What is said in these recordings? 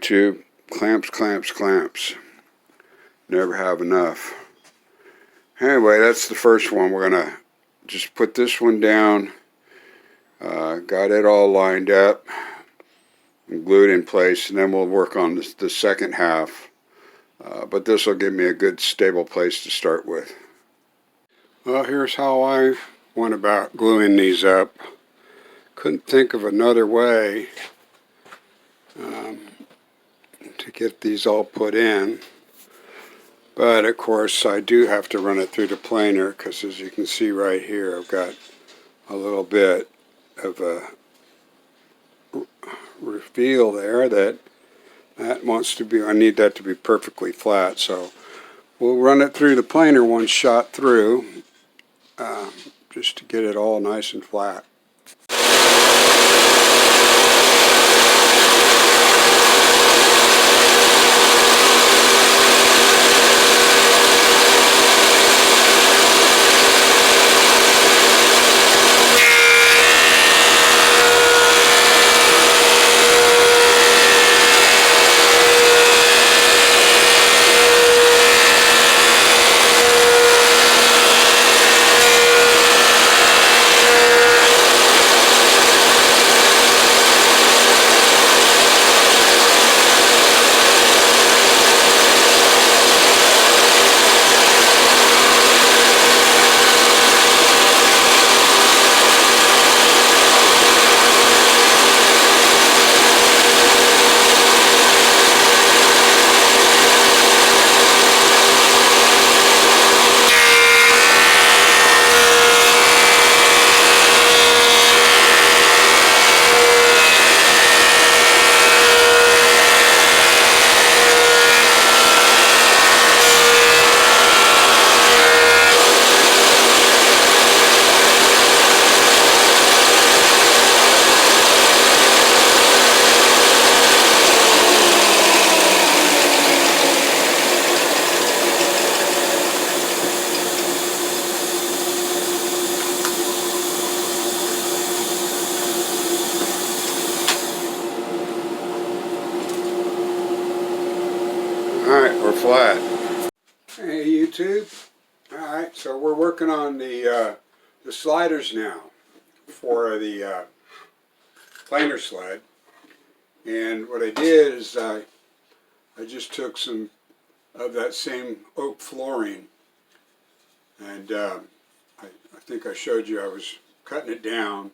YouTube. Clamps, clamps, clamps. Never have enough. Anyway, that's the first one. We're going to just put this one down. Got it all lined up and glued in place, and then we'll work on the second half. But this will give me a good stable place to start with. Well, here's how I went about gluing these up. Couldn't think of another way to get these all put in. But of course I do have to run it through the planer, because as you can see right here, I've got a little bit of a reveal there that wants to be, I need that to be perfectly flat, so we'll run it through the planer one shot through, just to get it all nice and flat. Alright, we're flat. Hey YouTube. Alright, so we're working on the sliders now for the planer sled. And what I did is I just took some of that same oak flooring, and I think I showed you I was cutting it down.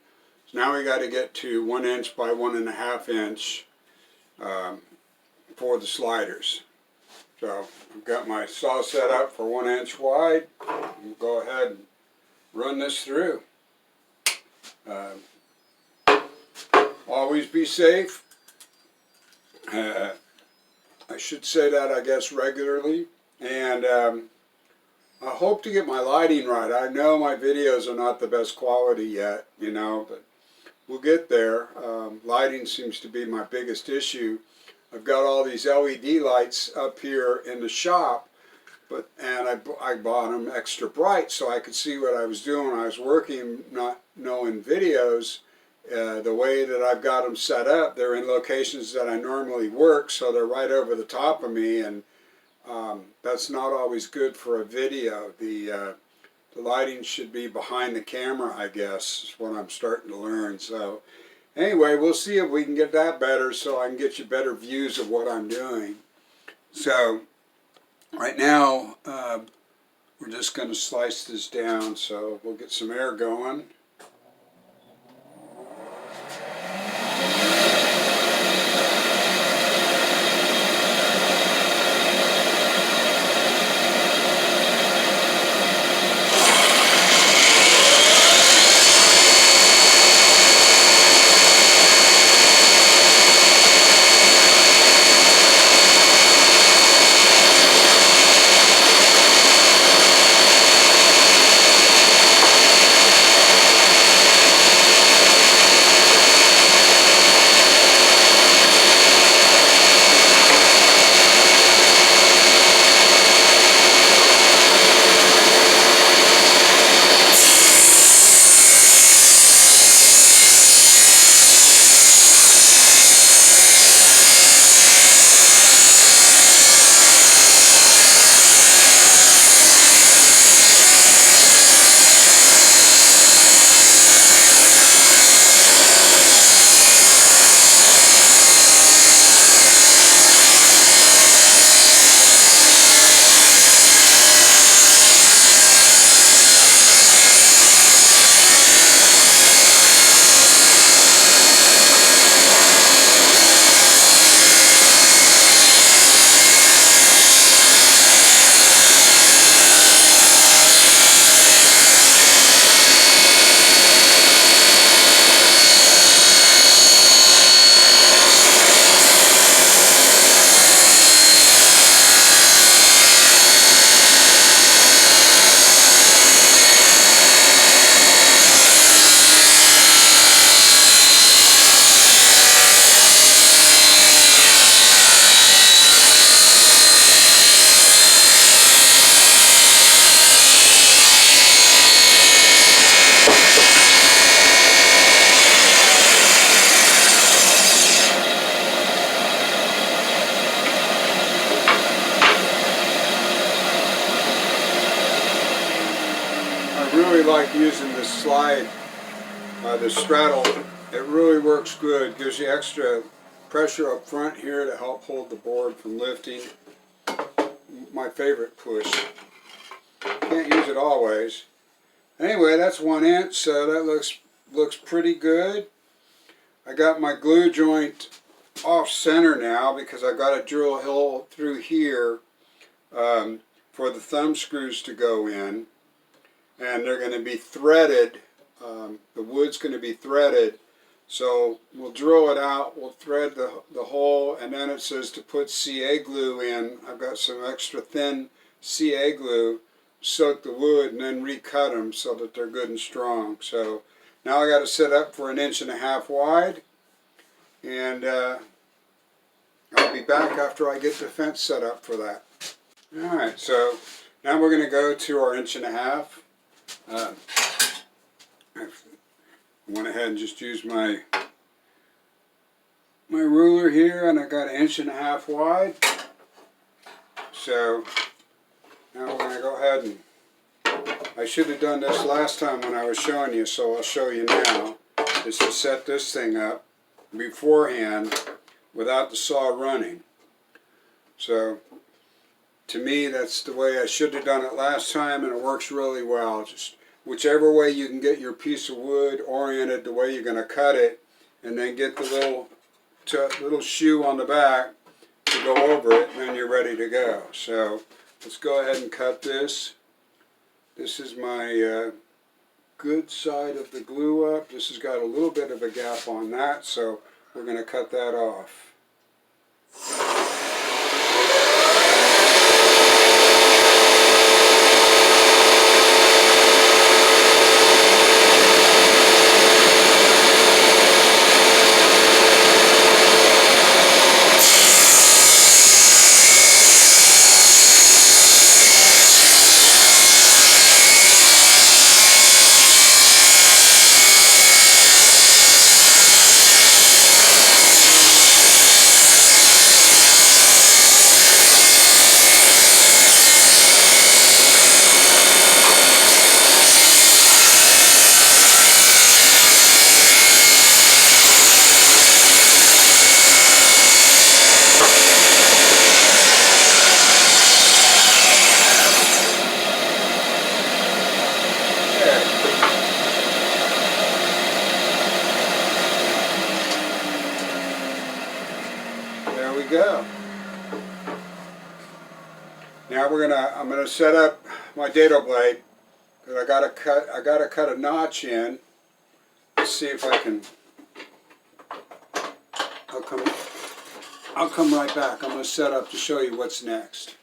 So now we got to get to 1 inch by 1.5 inch for the sliders. So I've got my saw set up for 1 inch wide. We'll go ahead and run this through. Always be safe. I should say that, I guess, regularly. And I hope to get my lighting right. I know my videos are not the best quality yet, you know, but we'll get there. Lighting seems to be my biggest issue. I've got all these LED lights up here in the shop, and I bought them extra bright so I could see what I was doing when I was working, not knowing videos. The way that I've got them set up, they're in locations that I normally work, so they're right over the top of me, and that's not always good for a video. The lighting should be behind the camera, I guess, is what I'm starting to learn. So anyway, we'll see if we can get that better so I can get you better views of what I'm doing. So right now we're just going to slice this down, so we'll get some air going. really like using the slide, the straddle. It really works good. Gives you extra pressure up front here to help hold the board from lifting. My favorite push. Can't use it always. Anyway, that's 1 inch, so that looks pretty good. I got my glue joint off center now because I got to drill a hole through here for the thumb screws to go in, and they're going to be threaded. The wood's going to be threaded, so we'll drill it out, we'll thread the hole, and then it says to put CA glue in. I've got some extra thin CA glue, soak the wood, and then recut them so that they're good and strong. So now I got to set up for 1.5 inches wide, and I'll be back after I get the fence set up for that. Alright, so now we're going to go to our 1.5 inches. I went ahead and just used my ruler here, and I got 1.5 inches wide. So now we're going to go ahead and, I should have done this last time when I was showing you, so I'll show you now, is to set this thing up beforehand without the saw running. So to me, that's the way I should have done it last time, and it works really well. Just whichever way you can get your piece of wood oriented the way you're going to cut it, and then get the little shoe on the back to go over it, and then you're ready to go. So let's go ahead and cut this. This is my good side of the glue up. This has got a little bit of a gap on that, so we're going to cut that off. There we go. Now I'm gonna set up my dado blade, because I gotta cut a notch in. Let's see if I can. I'll come right back. I'm gonna set up to show you what's next.